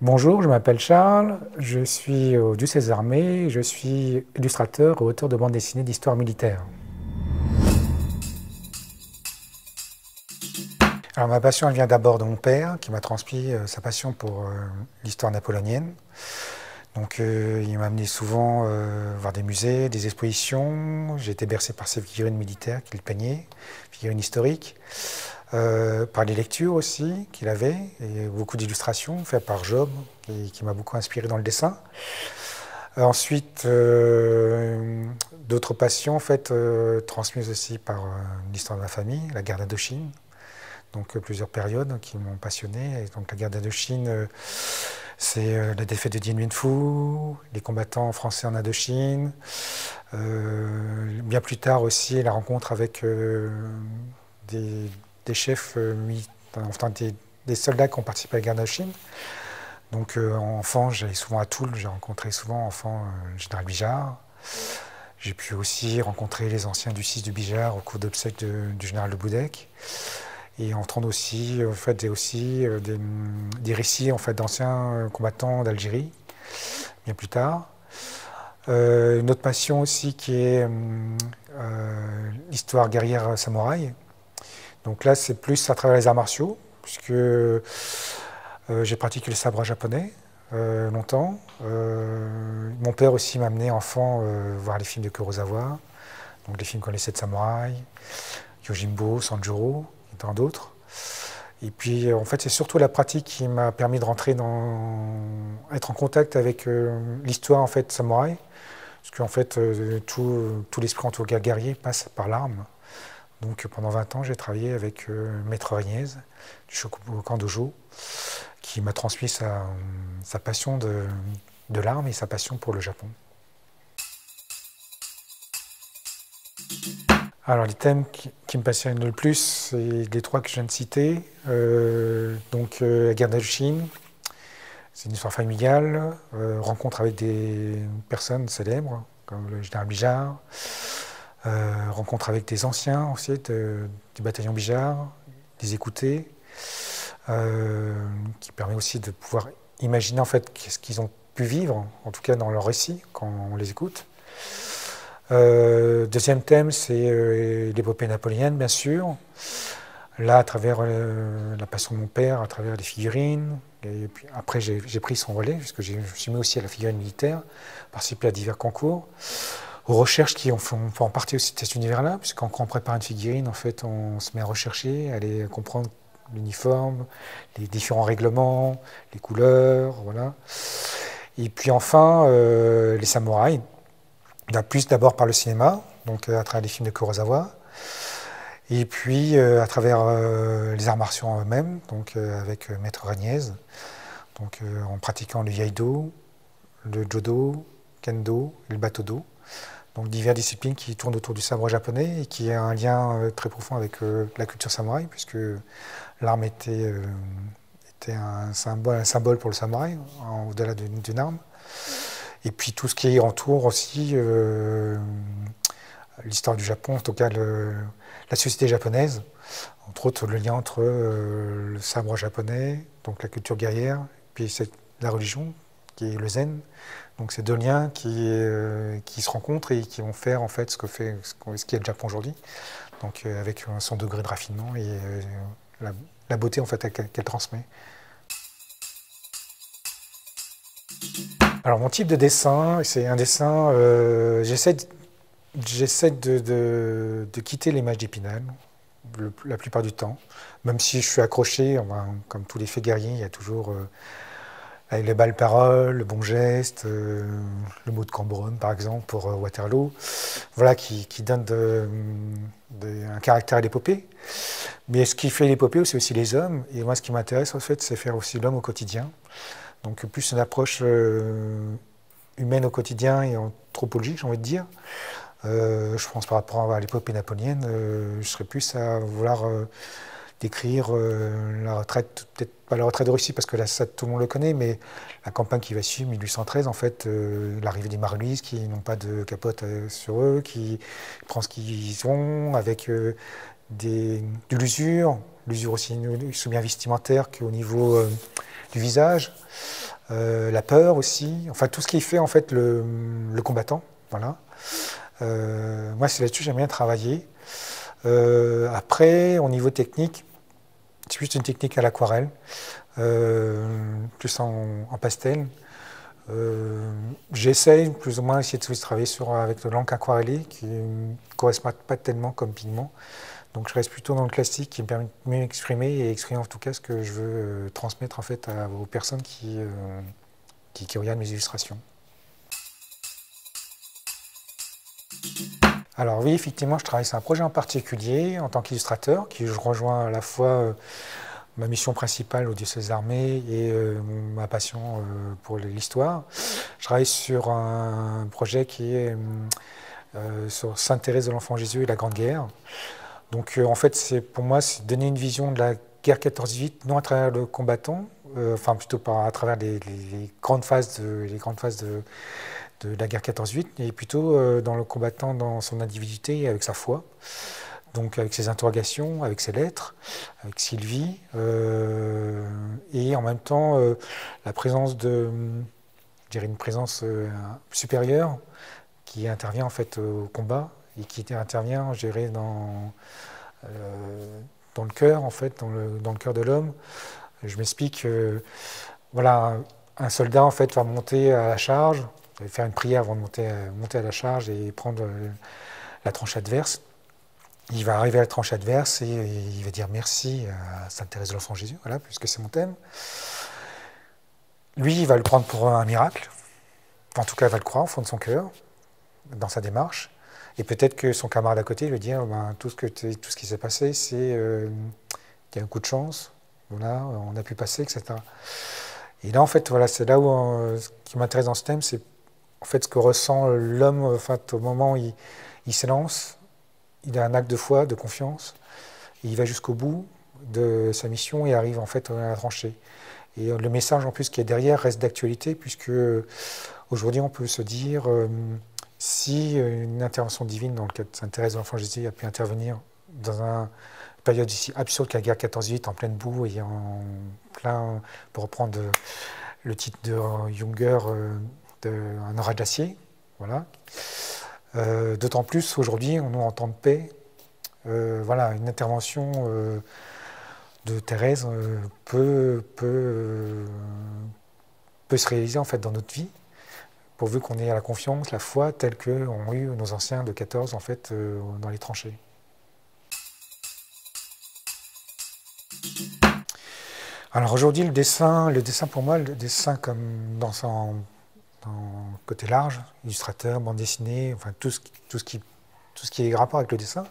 Bonjour, je m'appelle Charles, je suis au Dieu des Armées, je suis illustrateur et auteur de bande dessinée d'histoire militaire. Alors ma passion elle vient d'abord de mon père qui m'a transmis sa passion pour l'histoire napoléonienne. Donc il m'a amené souvent voir des musées, des expositions. J'ai été bercé par ses figurines militaires qu'il peignait, figurines historiques. Par les lectures aussi qu'il avait, et beaucoup d'illustrations faites par Job, qui m'a beaucoup inspiré dans le dessin. Ensuite, d'autres passions en fait, transmises aussi par l'histoire de ma famille, la guerre d'Indochine. Donc plusieurs périodes qui m'ont passionné. Et donc la guerre d'Indochine, c'est la défaite de Dien Bien Phu, les combattants français en Indochine. Bien plus tard aussi la rencontre avec des chefs enfin, des soldats qui ont participé à la guerre d'Indochine. Donc enfant, j'allais souvent à Toul, j'ai rencontré souvent enfant le général Bijard. J'ai pu aussi rencontrer les anciens du 6 du Bijard au cours d'obsèques du général de Boudec. Et entendre aussi, en fait, des récits en fait, d'anciens combattants d'Algérie, bien plus tard. Une autre passion aussi qui est l'histoire guerrière samouraï. Donc là, c'est plus à travers les arts martiaux, puisque j'ai pratiqué le sabre japonais longtemps. Mon père aussi m'a amené enfant voir les films de Kurosawa, donc les films comme Les 7 samouraïs, Yojimbo, Sanjuro, et tant d'autres. Et puis en fait, c'est surtout la pratique qui m'a permis de être en contact avec l'histoire en fait samouraï, parce qu'en fait, tout l'esprit en tout cas guerrier passe par l'arme. Donc pendant 20 ans, j'ai travaillé avec Maître Rignez du Shokugan Dojo, qui m'a transmis sa passion de l'arme et sa passion pour le Japon. Alors les thèmes qui me passionnent le plus, c'est les trois que je viens de citer. La guerre d'Indochine, c'est une histoire familiale, rencontre avec des personnes célèbres, comme le général Bijard, rencontre avec des anciens aussi du bataillon Bijard, les écouter, qui permet aussi de pouvoir imaginer en fait ce qu'ils ont pu vivre, en tout cas dans leur récit, quand on les écoute. Deuxième thème, c'est l'épopée napoléonienne, bien sûr. Là, à travers la passion de mon père, à travers les figurines. Et puis après, j'ai pris son relais, puisque je me suis mis aussi à la figurine militaire, participé à divers concours, aux recherches qui font en partie aussi de cet univers-là, puisque quand on prépare une figurine, en fait, on se met à rechercher, à aller comprendre l'uniforme, les différents règlements, les couleurs, voilà. Et puis enfin, les samouraïs. Plus d'abord par le cinéma, donc à travers les films de Kurosawa, et puis à travers les arts martiaux en eux-mêmes, donc avec Maître Rignez, donc en pratiquant le Iaido, le Jodo, Kendo et le Batodo, donc diverses disciplines qui tournent autour du sabre japonais et qui a un lien très profond avec la culture samouraï, puisque l'arme était un symbole pour le samouraï, au-delà d'une arme. Et puis tout ce qui entoure aussi l'histoire du Japon, en tout cas la société japonaise, entre autres le lien entre le sabre japonais, donc la culture guerrière, puis la religion, qui est le zen. Donc ces deux liens qui se rencontrent et qui vont faire en fait ce qu'est le Japon aujourd'hui, donc avec son degré de raffinement et la beauté en fait qu'elle transmet. Alors mon type de dessin, c'est un dessin, j'essaie de quitter l'image d'Épinal la plupart du temps, même si je suis accroché, comme tous les faits guerriers, il y a toujours avec les belles paroles, le bon geste, le mot de Cambronne par exemple pour Waterloo, voilà, qui donne un caractère à l'épopée. Mais ce qui fait l'épopée, c'est aussi les hommes, et moi ce qui m'intéresse en fait, c'est faire aussi l'homme au quotidien. Donc plus une approche humaine au quotidien et anthropologique, j'ai envie de dire. Je pense par rapport à l'épopée napoléonienne, je serais plus à vouloir décrire la retraite, peut-être pas la retraite de Russie, parce que là, ça, tout le monde le connaît, mais la campagne qui va suivre, 1813, en fait, l'arrivée des Marie-Louise qui n'ont pas de capote sur eux, qui prennent ce qu'ils ont, avec de l'usure aussi bien vestimentaire qu'au niveau du visage. la peur aussi, enfin tout ce qui fait en fait le combattant. Voilà. Moi, c'est là-dessus que j'aime bien travailler. Après, au niveau technique, c'est plus une technique à l'aquarelle, plus en pastel. J'essaye plus ou moins essayer de travailler avec de l'encre aquarellée qui ne correspond pas tellement comme pigment. Donc je reste plutôt dans le classique qui me permet de mieux exprimer et exprimer en tout cas ce que je veux transmettre en fait aux personnes qui regardent mes illustrations. Alors oui, effectivement, je travaille sur un projet en particulier en tant qu'illustrateur qui je rejoins à la fois ma mission principale au diocèse d'Armée et ma passion pour l'histoire. Je travaille sur un projet qui est sur Sainte Thérèse de l'Enfant Jésus et la Grande Guerre. Donc en fait, pour moi, c'est donner une vision de la guerre 14-18, non à travers le combattant, enfin plutôt à travers les grandes phases de la guerre 14-18, et plutôt dans le combattant dans son individualité et avec sa foi. Donc avec ses interrogations, avec ses lettres, avec Sylvie, et en même temps la présence je dirais une présence supérieure qui intervient en fait au combat et qui intervient, je dirais, dans le cœur en fait, dans le cœur de l'homme. Je m'explique, voilà, un soldat en fait va monter à la charge, va faire une prière avant de monter à la charge et prendre la tranche adverse. Il va arriver à la tranche adverse et il va dire merci à Sainte Thérèse de l'Enfant Jésus, voilà, puisque c'est mon thème. Lui, il va le prendre pour un miracle. En tout cas, il va le croire au fond de son cœur, dans sa démarche. Et peut-être que son camarade à côté lui dit tout ce qui s'est passé, c'est qu'il y a un coup de chance, voilà, on a pu passer, etc. Et là, en fait, voilà, c'est là où ce qui m'intéresse dans ce thème, c'est en fait ce que ressent l'homme en fait, au moment où il s'élance. Il a un acte de foi, de confiance, et il va jusqu'au bout de sa mission et arrive en fait à la tranchée. Et le message en plus qui est derrière reste d'actualité, puisque aujourd'hui on peut se dire si une intervention divine dans le cas de Sainte Thérèse de l'Enfant Jésus a pu intervenir dans une période aussi absurde qu'à la guerre 14-18, en pleine boue et en plein, pour reprendre le titre de Junger, Un orage d'acier, voilà. D'autant plus aujourd'hui, nous en temps de paix, voilà, une intervention de Thérèse peut se réaliser en fait dans notre vie, pourvu qu'on ait la confiance, la foi, telle que ont eu nos anciens de 14 en fait dans les tranchées. Alors aujourd'hui, le dessin pour moi, le dessin comme dans son côté large, illustrateur, bande dessinée, enfin tout ce qui est rapport avec le dessin,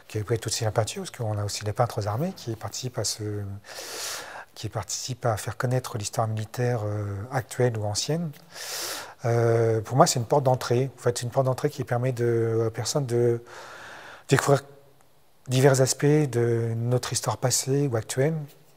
qui peut être aussi la peinture, parce qu'on a aussi les peintres armés qui participent à faire connaître l'histoire militaire actuelle ou ancienne. Pour moi, c'est une porte d'entrée. En fait, c'est une porte d'entrée qui permet aux personnes de découvrir divers aspects de notre histoire passée ou actuelle,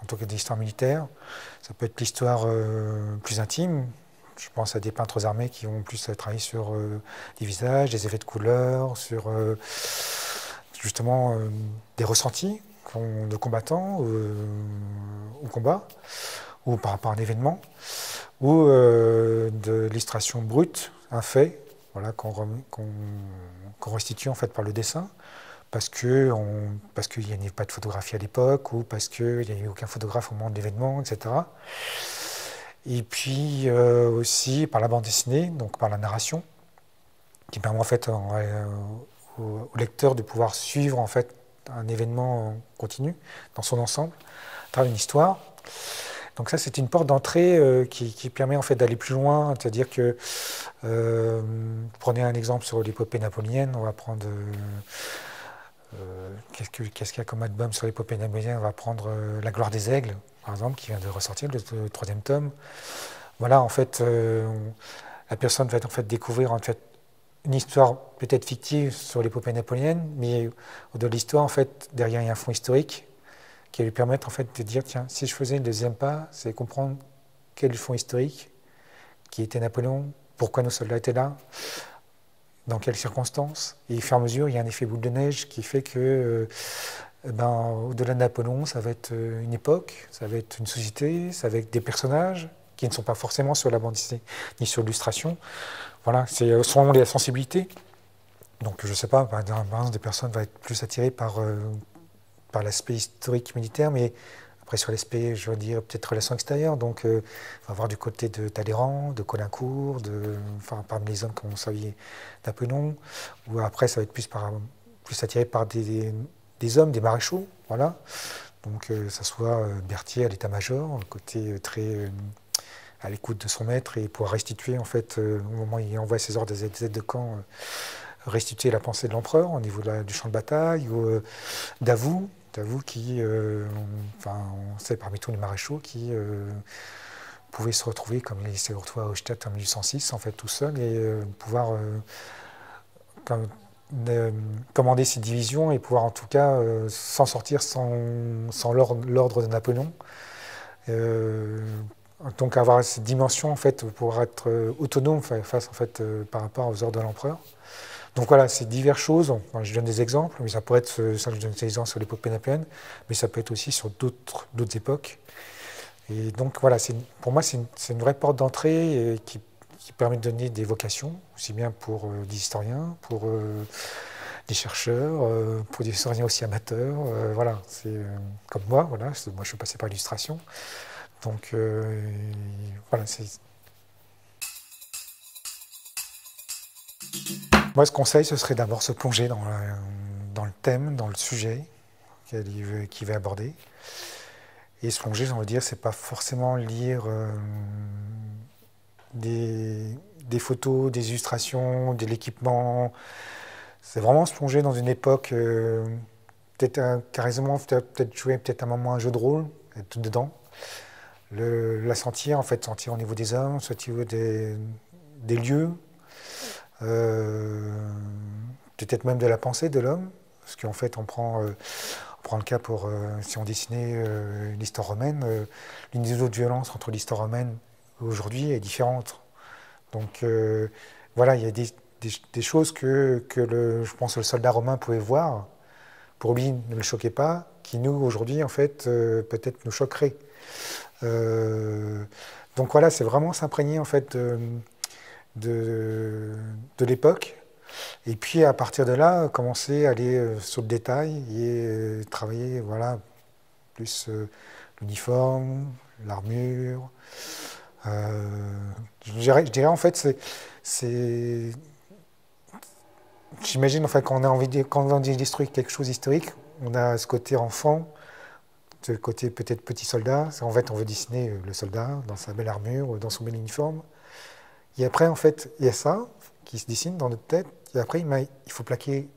en tant que des histoires militaires. Ça peut être l'histoire plus intime. Je pense à des peintres armés qui ont plus travaillé sur des visages, des effets de couleurs, sur justement des ressentis de combattants au combat, ou par rapport à un événement, ou de l'illustration brute, un fait, voilà, qu'on restitue en fait par le dessin, parce qu'il n'y avait pas de photographie à l'époque, ou parce qu'il n'y avait aucun photographe au moment de l'événement, etc. Et puis aussi par la bande dessinée, donc par la narration, qui permet en fait au lecteur de pouvoir suivre en fait un événement continu dans son ensemble, à travers une histoire. Donc ça, c'est une porte d'entrée qui permet en fait d'aller plus loin, c'est-à-dire que prenez un exemple sur l'épopée napoléonienne, on va prendre qu'est-ce qu'il y a comme album sur l'épopée napoléonienne, on va prendre La gloire des aigles, par exemple, qui vient de ressortir, le troisième tome. Voilà, en fait, la personne va en fait découvrir en fait une histoire peut-être fictive sur l'épopée napoléonienne, mais au-delà de l'histoire, en fait, derrière il y a un fond historique qui va lui permettre en fait de dire tiens, si je faisais le deuxième pas, c'est comprendre quel est le fond historique, qui était Napoléon, pourquoi nos soldats étaient là, dans quelles circonstances. Et au fur et à mesure, il y a un effet boule de neige qui fait que au-delà de Napoléon, ça va être une époque, ça va être une société, ça va être des personnages, qui ne sont pas forcément sur la bande dessinée ni sur l'illustration. Voilà, c'est selon la sensibilité. Donc je ne sais pas, par exemple, des personnes vont être plus attirées par l'aspect historique militaire, mais après sur l'aspect, je veux dire, peut-être relations extérieures. Donc on va voir du côté de Talleyrand, de Colincourt, enfin, parmi les hommes qui ont servi d'Apollon, ou après ça va être plus attiré par des hommes, des maréchaux, voilà. Donc ça soit Berthier à l'état-major, le côté très à l'écoute de son maître et pouvoir restituer en fait au moment où il envoie ses ordres des aides de camp, restituer la pensée de l'empereur au niveau du champ de bataille, ou Davout qui, enfin on sait parmi tous les maréchaux qui pouvait se retrouver comme il s'est retrouvé à Austerlitz en 1806 en fait tout seul et pouvoir commander ses divisions et pouvoir en tout cas s'en sortir sans l'ordre de Napoléon. Donc avoir cette dimension en fait pour pouvoir être autonome face en fait par rapport aux ordres de l'empereur. Donc voilà, c'est diverses choses. Enfin, je donne des exemples, mais ça pourrait être, ça je donne des exemples sur l'époque napoléonienne, mais ça peut être aussi sur d'autres époques. Et donc voilà, pour moi c'est une vraie porte d'entrée qui permet de donner des vocations, aussi bien pour des historiens, pour des chercheurs, pour des historiens aussi amateurs. Voilà, c'est comme moi, voilà, moi je suis passé par l'illustration. Donc voilà, c'est... Moi, ce conseil, ce serait d'abord se plonger dans le thème, dans le sujet qu'il va aborder. Et se plonger, j'ai envie de dire, c'est pas forcément lire des photos, des illustrations, de l'équipement. C'est vraiment se plonger dans une époque, peut-être carrément, peut-être jouer peut-être un moment un jeu de rôle, être tout dedans. La sentir, en fait, sentir au niveau des hommes, sentir au niveau des lieux, peut-être même de la pensée de l'homme, parce qu'en fait, on prend le cas pour, si on dessinait l'histoire romaine, l'unité de violence entre l'histoire romaine aujourd'hui est différente. Donc voilà, il y a des choses que je pense que le soldat romain pouvait voir, pour lui ne le choquait pas, qui nous, aujourd'hui, en fait, peut-être nous choqueraient. Donc voilà, c'est vraiment s'imprégner en fait de l'époque et puis à partir de là commencer à aller sur le détail et travailler voilà plus l'uniforme, l'armure. Je dirais en fait c'est j'imagine en fait quand on a envie d'illustrer quelque chose d'historique, on a ce côté enfant. Ce côté peut-être petit soldat, en fait on veut dessiner le soldat dans sa belle armure, dans son bel uniforme. Et après en fait il y a ça qui se dessine dans notre tête, et après il faut plaquer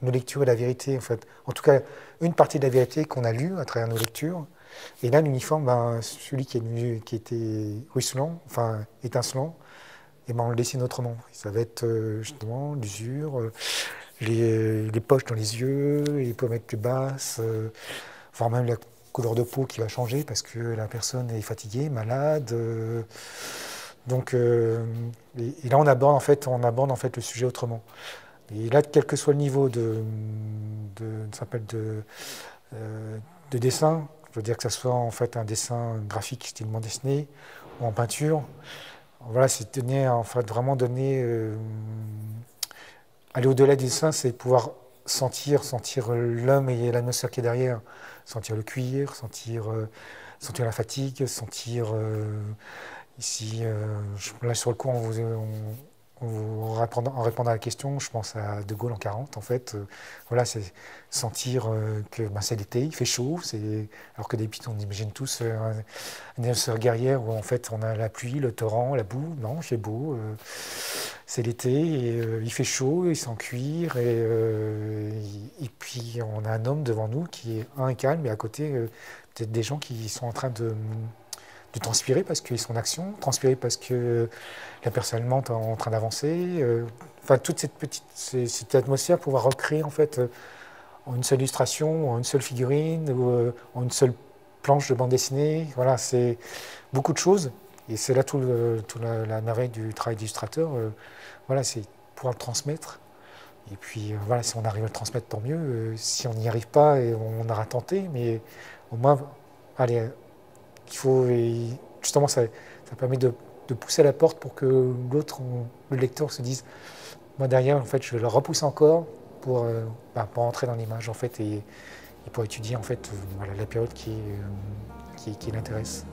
nos lectures et la vérité en fait. En tout cas une partie de la vérité qu'on a lue à travers nos lectures. Et là l'uniforme, celui qui était ruisselant, enfin étincelant, et on le dessine autrement. Ça va être justement l'usure, les poches dans les yeux, les pommettes plus basses. Voire même la couleur de peau qui va changer parce que la personne est fatiguée, malade. Donc, et là, on aborde en fait le sujet autrement. Et là, quel que soit le niveau de dessin, je veux dire que ce soit en fait un dessin graphique stylement dessiné ou en peinture, voilà, c'est en fait vraiment donner, aller au-delà du dessin, c'est pouvoir sentir l'homme et l'atmosphère qui est derrière. Sentir le cuir, sentir la fatigue, sentir ici, là sur le coup, en répondant à la question, je pense à De Gaulle en 40 en fait. Voilà, c'est sentir que c'est l'été, il fait chaud, alors que d'habitude on imagine tous une atmosphère guerrière où en fait on a la pluie, le torrent, la boue. Non, il fait beau, c'est l'été, et il fait chaud, il s'en cuir, et puis on a un homme devant nous qui est calme, et à côté peut-être des gens qui sont en train de transpirer parce qu'ils sont en action, transpirer parce que la personne allemande est en train d'avancer. Enfin, toute cette atmosphère, pouvoir recréer en fait en une seule illustration, en une seule figurine, ou en une seule planche de bande dessinée. Voilà, c'est beaucoup de choses. Et c'est là tout la merveille du travail d'illustrateur. Voilà, c'est pouvoir le transmettre. Et puis voilà, si on arrive à le transmettre, tant mieux. Si on n'y arrive pas, on aura tenté, mais au moins, allez, il faut justement, ça permet de pousser la porte pour que l'autre, le lecteur, se dise, moi derrière, en fait, je le repousse encore pour entrer dans l'image, en fait, et pour étudier, en fait, voilà, la période qui l'intéresse.